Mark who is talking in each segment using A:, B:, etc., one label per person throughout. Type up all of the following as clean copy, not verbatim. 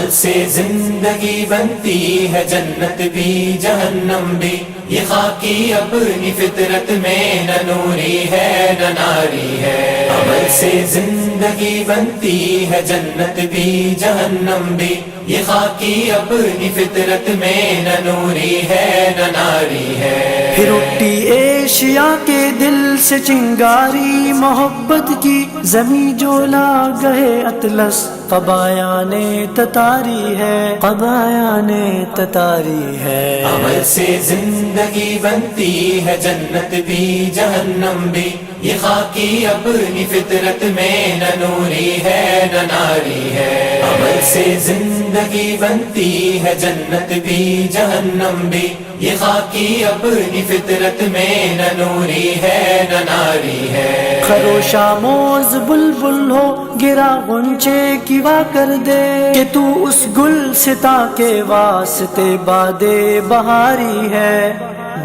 A: عمل سے زندگی بنتی ہے جنت بھی جہنم بھی، یہ خاکی اپنی فطرت میں نہ نوری ہے نہ ناری ہے۔ عمل سے زندگی بنتی ہے جنت بھی جہنم بھی، یہ خاکی اپنی فطرت میں نہ نوری ہے نہ ناری ہے۔
B: پھر اٹھی ایشیا کے دل سے چنگاری محبت کی، زمیں جولا گئے اطلس قبایان تتاری ہے، قبایان تتاری ہے۔
A: عمل سے زندگی بنتی ہے جنت بھی جہنم بھی، یہ خاکی اپنی فطرت میں نہ نوری ہے نہ ناری ہے۔ عمل سے زندگی بنتی ہے جنت بھی جہنم بھی، یہ خاکی اپنی فطرت میں نہ نوری ہے نہ ناری ہے۔
B: خروش آموز بلبل ہو گرا غنچے کی وا کر دے، کہ تو اس گل ستا کے واسطے باد بہاری ہے،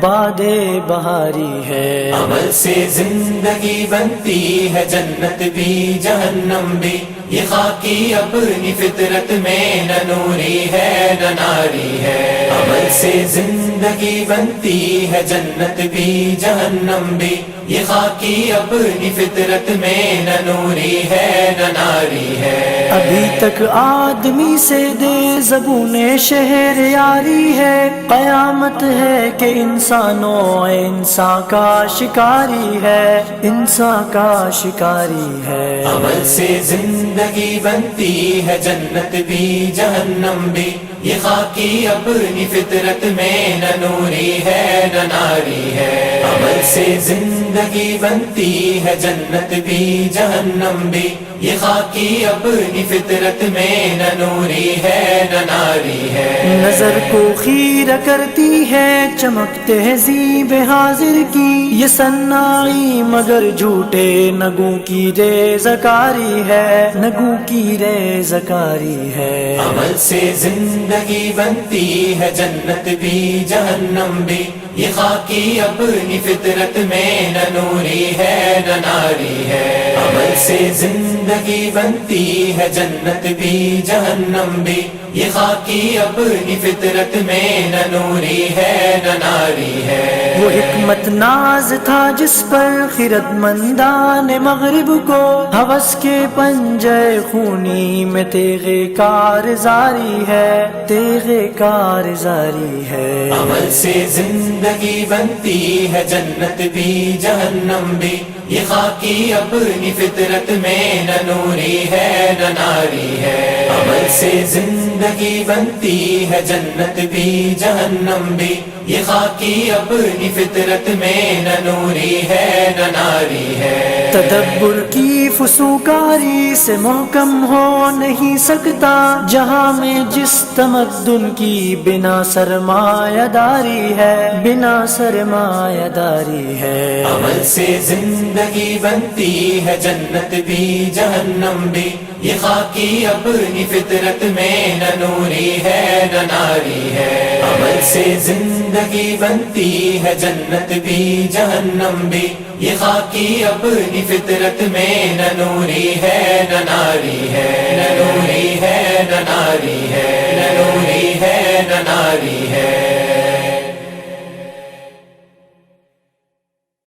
B: باد بہاری ہے۔
A: عمل سے زندگی بنتی ہے جنت بھی جہنم بھی، یہ خاکی اپنی فطرت میں نہ نوری ہے نہ ناری ہے۔ عمل سے زندگی بنتی ہے جنت بھی جہنم بھی، یہ خاکی اپنی فطرت میں نہ نوری ہے نہ ناری ہے۔
B: ابھی تک آدمی سے دے زبون شہر یاری ہے، قیامت ہے کہ انسانوں انسان کا شکاری ہے، انسان کا شکاری ہے۔
A: عمل سے زندگی بنتی ہے جنت بھی جہنم بھی، یہ خاکی اپنی فطرت میں نہ نوری ہے نہ ناری ہے۔ عمل سے زندگی بنتی ہے جنت بھی جہنم بھی، یہ خاکی اپنی فطرت میں نہ نوری ہے نہ ناری ہے۔
B: نظر کو خیرہ کرتی ہے چمک تہذیب حاضر کی، یہ سنائی مگر جھوٹے نگوں کی ریزکاری ہے، نگوں کی ریزکاری ہے۔
A: عمل سے زندگی بنتی ہے جنت بھی جہنم بھی، یہ خاکی اپنی فطرت میں نہ نوری ہے نہ ناری ہے۔ عمل سے زندگی بنتی ہے جنت بھی جہنم بھی، یہ خاکی اپنی فطرت میں نہ نوری ہے نہ ناری ہے۔
B: وہ حکمت ناز تھا جس پر خرد مندان مغرب کو، ہوس کے پنجے خونی میں تیغ کارزاری ہے، تیغ کارزاری ہے۔
A: عمل سے زندگی بنتی ہے جنت بھی جہنم بھی، یہ خاکی اپنی فطرت میں نہ نوری ہے نہ ناری ہے۔ عمل سے زندگی بنتی ہے جنت بھی جہنم بھی، یہ خاکی اپنی فطرت میں نہ نوری ہے نہ ناری ہے۔
B: تدبر کی فسوکاری سے محکم ہو نہیں سکتا جہاں میں جس تمدن کی بنا سرمایہ داری ہے، بنا سرمایہ داری ہے۔
A: عمل سے زندگی بنتی ہے جنت بھی جہنم بھی، یہ خاکی اپنی فطرت میں نہ نوری ہے نہ ناری ہے۔ عمل سے زندگی بنتی ہے جنت بھی جہنم بھی، یہ خاکی اپنی فطرت میں نہ نوری ہے نہ ناری ہے، نہ نوری ہے نہ ناری ہے، نہ نوری ہے نہ ناری ہے۔